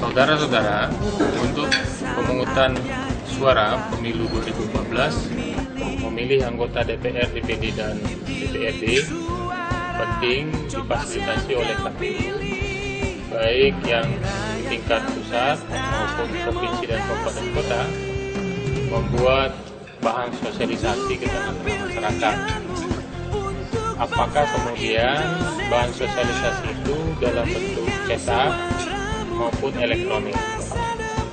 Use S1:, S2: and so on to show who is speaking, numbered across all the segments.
S1: Saudara-saudara, untuk pemungutan suara pemilu 2014 memilih anggota DPR, DPD, dan DPRD penting difasilitasi oleh KPU, baik yang di tingkat pusat maupun provinsi dan kabupaten kota, membuat bahan sosialisasi ke tengah-tengah masyarakat. Apakah kemudian bahan sosialisasi itu dalam bentuk cetak maupun elektronik?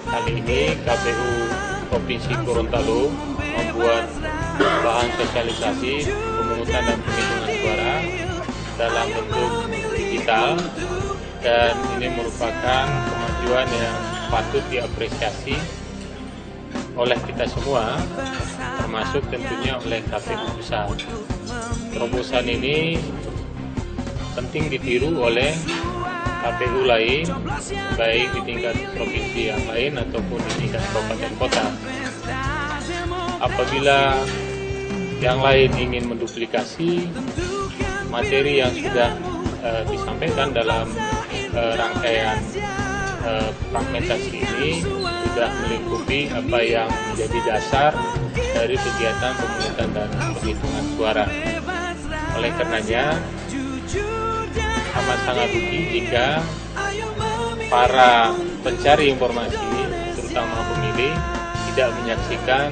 S1: Kali ini KPU Provinsi Gorontalo membuat bahan sosialisasi pemungutan dan penghitungan suara dalam bentuk digital, dan ini merupakan kemajuan yang patut diapresiasi oleh kita semua, termasuk tentunya oleh KPU pusat. Terobosan ini penting ditiru oleh KPU lain, baik di tingkat provinsi yang lain ataupun di tingkat kabupaten kota. Apabila yang lain ingin menduplikasi materi yang sudah disampaikan dalam rangkaian fragmentasi ini, sudah melingkupi apa yang menjadi dasar dari kegiatan pemungutan dan penghitungan suara. Oleh karenanya, amat sangat rugi jika para pencari informasi, terutama pemilih, tidak menyaksikan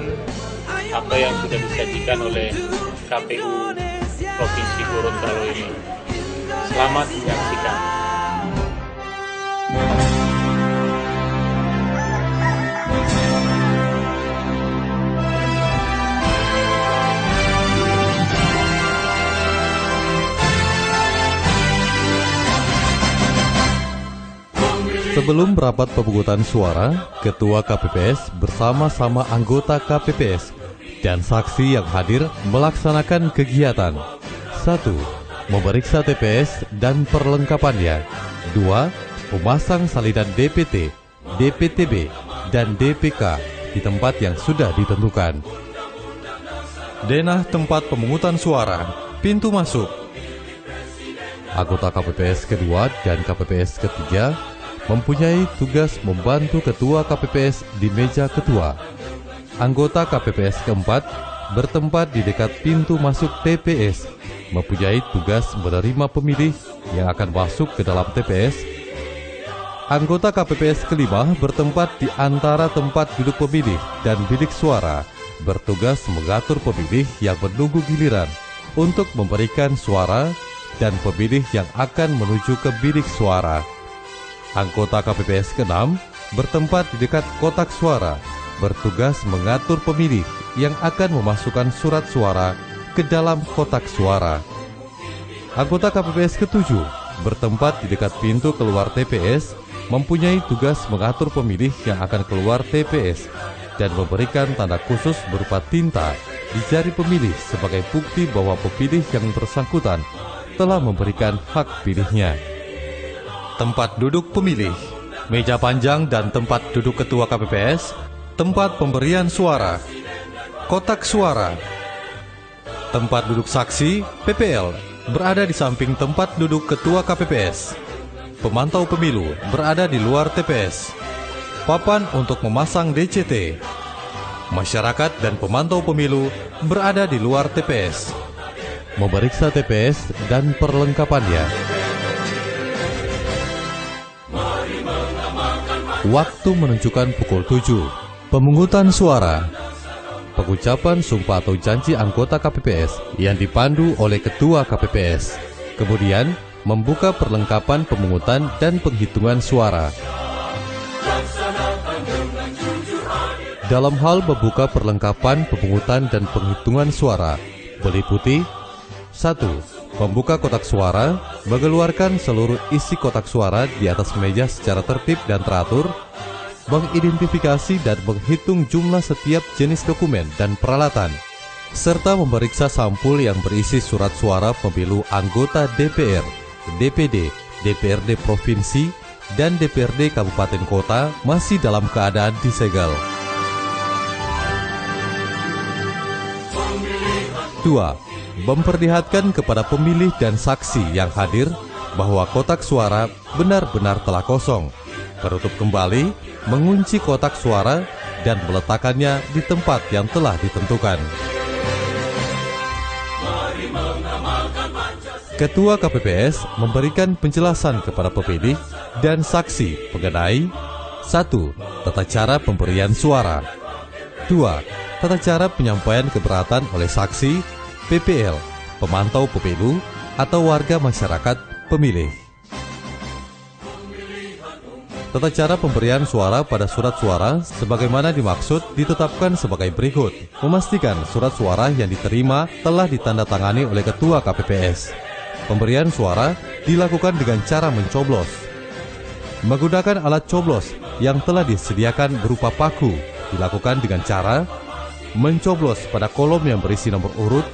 S1: apa yang sudah disajikan oleh KPU Provinsi Gorontalo ini. Selamat menyaksikan.
S2: Sebelum rapat pemungutan suara, Ketua KPPS bersama-sama anggota KPPS dan saksi yang hadir melaksanakan kegiatan. 1. Memeriksa TPS dan perlengkapannya. 2. Memasang salinan DPT, DPTB, dan DPK di tempat yang sudah ditentukan. Denah tempat pemungutan suara, pintu masuk. Anggota KPPS kedua dan KPPS ketiga mempunyai tugas membantu Ketua KPPS di meja ketua. Anggota KPPS keempat bertempat di dekat pintu masuk TPS, mempunyai tugas menerima pemilih yang akan masuk ke dalam TPS. Anggota KPPS kelima bertempat di antara tempat duduk pemilih dan bilik suara, bertugas mengatur pemilih yang menunggu giliran untuk memberikan suara dan pemilih yang akan menuju ke bilik suara. Anggota KPPS ke-6 bertempat di dekat kotak suara, bertugas mengatur pemilih yang akan memasukkan surat suara ke dalam kotak suara. Anggota KPPS ke-7 bertempat di dekat pintu keluar TPS, mempunyai tugas mengatur pemilih yang akan keluar TPS dan memberikan tanda khusus berupa tinta di jari pemilih sebagai bukti bahwa pemilih yang bersangkutan telah memberikan hak pilihnya. Tempat duduk pemilih, meja panjang dan tempat duduk Ketua KPPS, tempat pemberian suara, kotak suara. Tempat duduk saksi, PPL, berada di samping tempat duduk Ketua KPPS. Pemantau pemilu berada di luar TPS. Papan untuk memasang DCT. Masyarakat dan pemantau pemilu berada di luar TPS. Memeriksa TPS dan perlengkapannya. Waktu menunjukkan pukul 7. Pemungutan suara. Pengucapan sumpah atau janji anggota KPPS yang dipandu oleh Ketua KPPS. Kemudian membuka perlengkapan pemungutan dan penghitungan suara. Dalam hal membuka perlengkapan pemungutan dan penghitungan suara, meliputi 1. Membuka kotak suara, mengeluarkan seluruh isi kotak suara di atas meja secara tertib dan teratur, mengidentifikasi dan menghitung jumlah setiap jenis dokumen dan peralatan, serta memeriksa sampul yang berisi surat suara pemilu anggota DPR, DPD, DPRD Provinsi, dan DPRD Kabupaten Kota masih dalam keadaan disegel. 2. Memperlihatkan kepada pemilih dan saksi yang hadir bahwa kotak suara benar-benar telah kosong, menutup kembali, mengunci kotak suara, dan meletakkannya di tempat yang telah ditentukan. Ketua KPPS memberikan penjelasan kepada pemilih dan saksi mengenai 1. Tata cara pemberian suara. 2. Tata cara penyampaian keberatan oleh saksi, PPL, pemantau pemilu, atau warga masyarakat pemilih. Tata cara pemberian suara pada surat suara sebagaimana dimaksud ditetapkan sebagai berikut. Memastikan surat suara yang diterima telah ditandatangani oleh Ketua KPPS. Pemberian suara dilakukan dengan cara mencoblos. Menggunakan alat coblos yang telah disediakan berupa paku dilakukan dengan cara mencoblos pada kolom yang berisi nomor urut,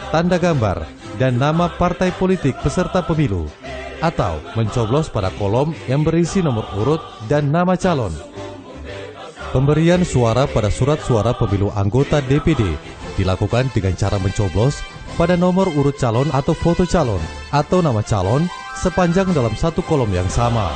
S2: tanda gambar, dan nama partai politik peserta pemilu, atau mencoblos pada kolom yang berisi nomor urut dan nama calon. Pemberian suara pada surat suara pemilu anggota DPD dilakukan dengan cara mencoblos pada nomor urut calon atau foto calon atau nama calon sepanjang dalam satu kolom yang sama.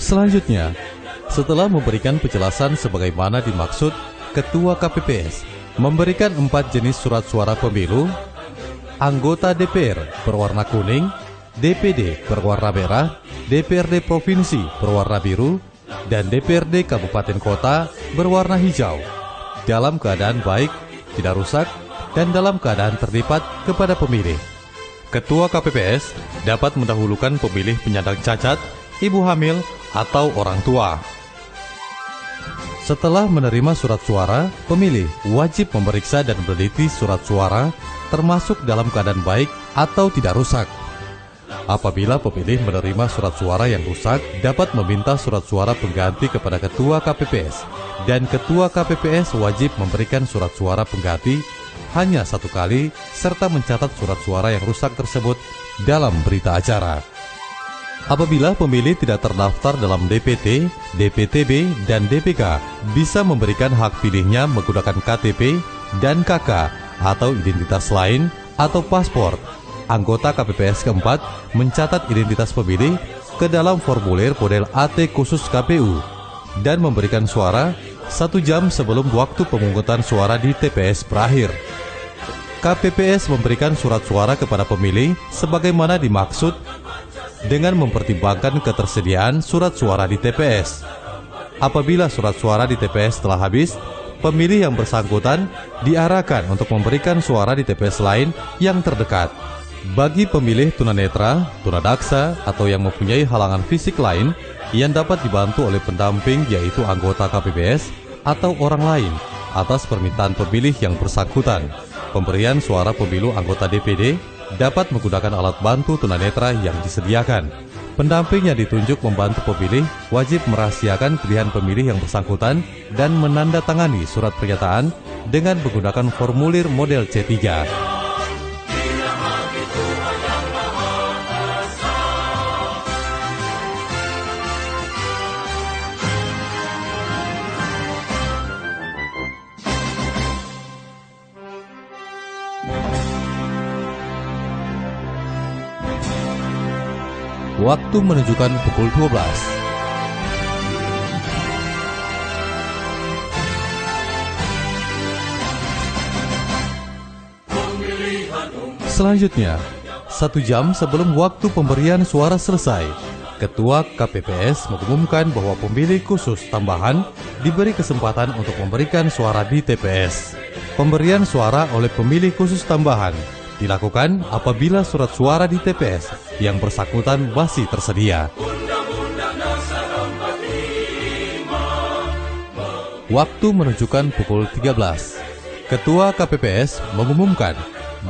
S2: Selanjutnya, setelah memberikan penjelasan sebagaimana dimaksud, Ketua KPPS memberikan 4 jenis surat suara pemilu: anggota DPR berwarna kuning, DPD berwarna merah, DPRD Provinsi berwarna biru, dan DPRD Kabupaten Kota berwarna hijau, dalam keadaan baik, tidak rusak, dan dalam keadaan terlipat kepada pemilih. Ketua KPPS dapat mendahulukan pemilih penyandang cacat, ibu hamil, atau orang tua. Setelah menerima surat suara, pemilih wajib memeriksa dan meneliti surat suara termasuk dalam keadaan baik atau tidak rusak. Apabila pemilih menerima surat suara yang rusak, dapat meminta surat suara pengganti kepada Ketua KPPS, dan Ketua KPPS wajib memberikan surat suara pengganti hanya 1 kali serta mencatat surat suara yang rusak tersebut dalam berita acara. Apabila pemilih tidak terdaftar dalam DPT, DPTB, dan DPK, bisa memberikan hak pilihnya menggunakan KTP dan KK atau identitas lain atau paspor. Anggota KPPS keempat mencatat identitas pemilih ke dalam formulir model AT khusus KPU dan memberikan suara 1 jam sebelum waktu pemungutan suara di TPS berakhir. KPPS memberikan surat suara kepada pemilih sebagaimana dimaksud dengan mempertimbangkan ketersediaan surat suara di TPS. Apabila surat suara di TPS telah habis, pemilih yang bersangkutan diarahkan untuk memberikan suara di TPS lain yang terdekat. Bagi pemilih tunanetra, tunadaksa, atau yang mempunyai halangan fisik lain yang dapat dibantu oleh pendamping yaitu anggota KPPS atau orang lain atas permintaan pemilih yang bersangkutan, pemberian suara pemilu anggota DPD dapat menggunakan alat bantu tunanetra yang disediakan. Pendamping yang ditunjuk membantu pemilih wajib merahasiakan pilihan pemilih yang bersangkutan dan menandatangani surat pernyataan dengan menggunakan formulir model C3. Waktu menunjukkan pukul 12. Selanjutnya, 1 jam sebelum waktu pemberian suara selesai, Ketua KPPS mengumumkan bahwa pemilih khusus tambahan diberi kesempatan untuk memberikan suara di TPS. Pemberian suara oleh pemilih khusus tambahan dilakukan apabila surat suara di TPS yang bersangkutan masih tersedia. Waktu menunjukkan pukul 13. Ketua KPPS mengumumkan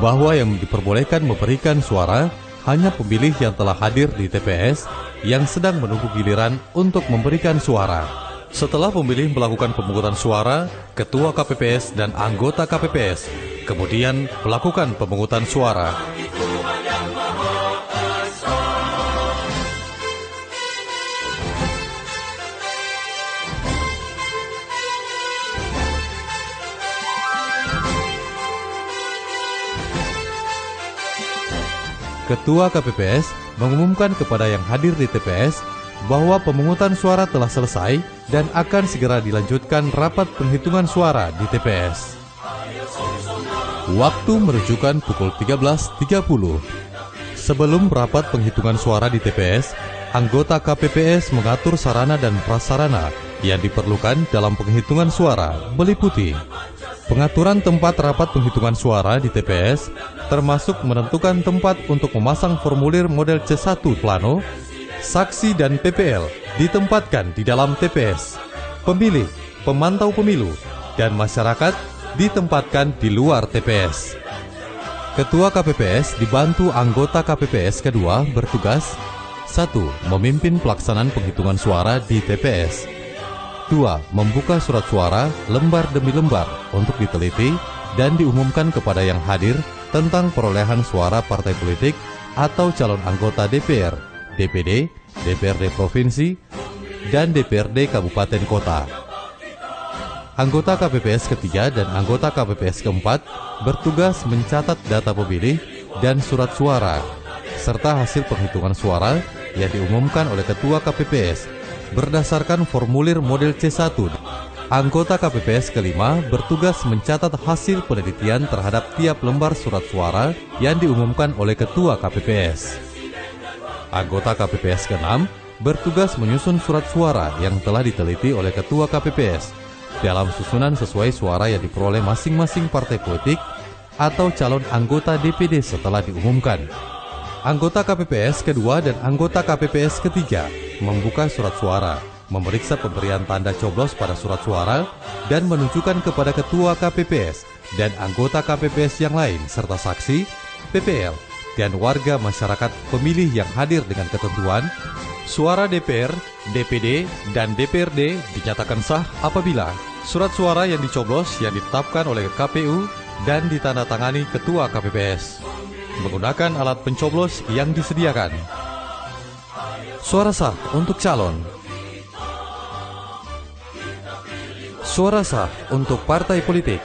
S2: bahwa yang diperbolehkan memberikan suara hanya pemilih yang telah hadir di TPS yang sedang menunggu giliran untuk memberikan suara. Setelah pemilih melakukan pemungutan suara, Ketua KPPS dan anggota KPPS kemudian melakukan pemungutan suara. Ketua KPPS mengumumkan kepada yang hadir di TPS bahwa pemungutan suara telah selesai dan akan segera dilanjutkan rapat penghitungan suara di TPS. Waktu menunjukkan pukul 13.30. Sebelum rapat penghitungan suara di TPS, anggota KPPS mengatur sarana dan prasarana yang diperlukan dalam penghitungan suara, meliputi pengaturan tempat rapat penghitungan suara di TPS, termasuk menentukan tempat untuk memasang formulir model C1 plano. Saksi dan PPL ditempatkan di dalam TPS. Pemilih, pemantau pemilu, dan masyarakat ditempatkan di luar TPS. Ketua KPPS dibantu anggota KPPS kedua bertugas 1. Memimpin pelaksanaan penghitungan suara di TPS. 2. Membuka surat suara lembar demi lembar untuk diteliti dan diumumkan kepada yang hadir tentang perolehan suara partai politik atau calon anggota DPR, DPD, DPRD Provinsi, dan DPRD Kabupaten Kota. Anggota KPPS ketiga dan anggota KPPS keempat bertugas mencatat data pemilih dan surat suara, serta hasil penghitungan suara yang diumumkan oleh Ketua KPPS berdasarkan formulir model C1. Anggota KPPS kelima bertugas mencatat hasil penelitian terhadap tiap lembar surat suara yang diumumkan oleh Ketua KPPS. Anggota KPPS ke-6 bertugas menyusun surat suara yang telah diteliti oleh Ketua KPPS dalam susunan sesuai suara yang diperoleh masing-masing partai politik atau calon anggota DPD setelah diumumkan. Anggota KPPS kedua dan anggota KPPS ketiga membuka surat suara, memeriksa pemberian tanda coblos pada surat suara, dan menunjukkan kepada Ketua KPPS dan anggota KPPS yang lain serta saksi, PPL, dan warga masyarakat pemilih yang hadir dengan ketentuan, suara DPR, DPD, dan DPRD dinyatakan sah apabila surat suara yang dicoblos yang ditetapkan oleh KPU dan ditandatangani Ketua KPPS menggunakan alat pencoblos yang disediakan. Suara sah untuk calon. Suara sah untuk partai politik.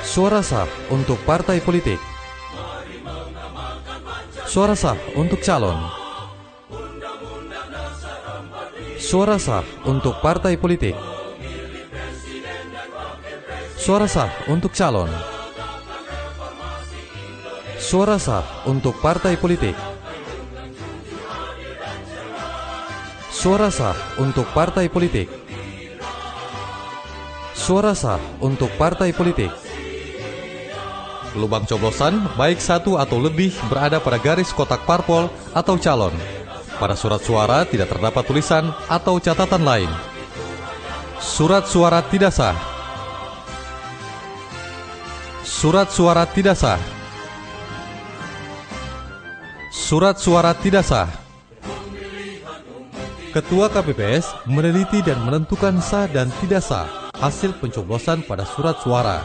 S2: Suara sah untuk partai politik. Suara sah untuk calon. Suara sah untuk partai politik. Suara sah untuk calon. Suara sah untuk partai politik. Suara sah untuk partai politik. Suara sah untuk partai politik. Lubang coblosan baik satu atau lebih berada pada garis kotak parpol atau calon. Pada surat suara tidak terdapat tulisan atau catatan lain. Surat suara tidak sah. Surat suara tidak sah. Surat suara tidak sah. Ketua KPPS meneliti dan menentukan sah dan tidak sah hasil pencoblosan pada surat suara,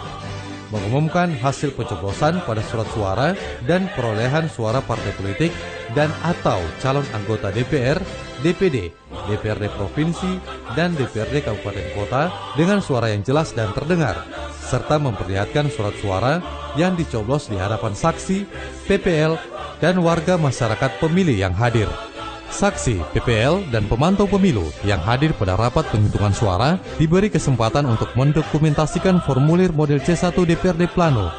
S2: mengumumkan hasil pencoblosan pada surat suara dan perolehan suara partai politik dan atau calon anggota DPR, DPD, DPRD Provinsi, dan DPRD Kabupaten Kota dengan suara yang jelas dan terdengar, serta memperlihatkan surat suara yang dicoblos di hadapan saksi, PPL, dan warga masyarakat pemilih yang hadir. Saksi, PPL, dan pemantau pemilu yang hadir pada rapat penghitungan suara diberi kesempatan untuk mendokumentasikan formulir model C1 DPRD Plano.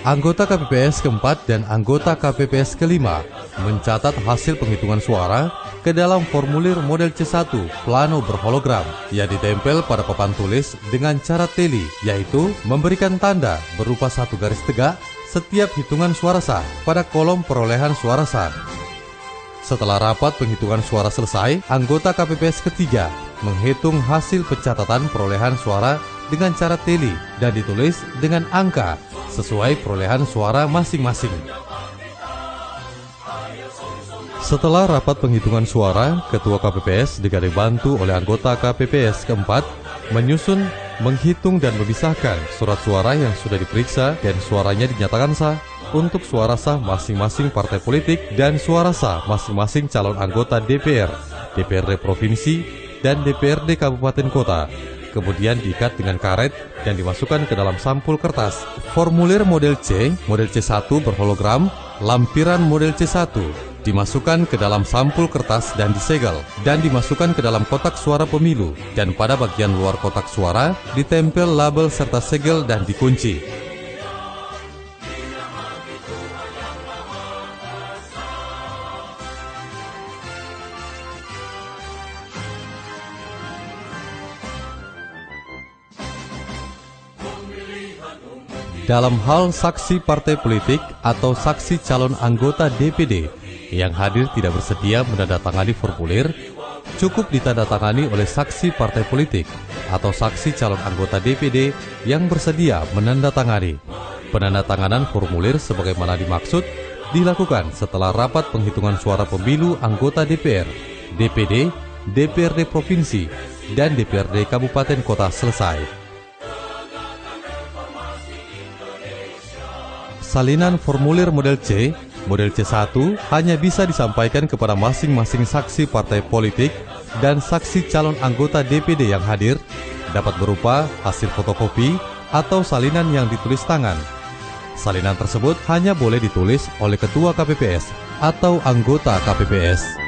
S2: Anggota KPPS keempat dan anggota KPPS kelima mencatat hasil penghitungan suara, ke dalam formulir model C1 plano berhologram yang ditempel pada papan tulis dengan cara teli, yaitu memberikan tanda berupa satu garis tegak setiap hitungan suara sah pada kolom perolehan suara sah. Setelah rapat penghitungan suara selesai, anggota KPPS ketiga menghitung hasil pencatatan perolehan suara dengan cara teli dan ditulis dengan angka sesuai perolehan suara masing-masing. Setelah rapat penghitungan suara, Ketua KPPS juga dibantu oleh anggota KPPS keempat menyusun, menghitung dan memisahkan surat suara yang sudah diperiksa dan suaranya dinyatakan sah untuk suara sah masing-masing partai politik dan suara sah masing-masing calon anggota DPR, DPRD Provinsi, dan DPRD Kabupaten Kota. Kemudian diikat dengan karet dan dimasukkan ke dalam sampul kertas. Formulir model C, model C1 berhologram, lampiran model C1 dimasukkan ke dalam sampul kertas dan disegel, dan dimasukkan ke dalam kotak suara pemilu, dan pada bagian luar kotak suara ditempel label serta segel dan dikunci. Dalam hal saksi partai politik atau saksi calon anggota DPD yang hadir tidak bersedia menandatangani formulir, cukup ditandatangani oleh saksi partai politik atau saksi calon anggota DPD yang bersedia menandatangani. Penandatanganan formulir sebagaimana dimaksud dilakukan setelah rapat penghitungan suara pemilu anggota DPR, DPD, DPRD Provinsi, dan DPRD Kabupaten Kota selesai. Salinan formulir model C, model C1 hanya bisa disampaikan kepada masing-masing saksi partai politik dan saksi calon anggota DPD yang hadir, dapat berupa hasil fotokopi atau salinan yang ditulis tangan. Salinan tersebut hanya boleh ditulis oleh Ketua KPPS atau anggota KPPS.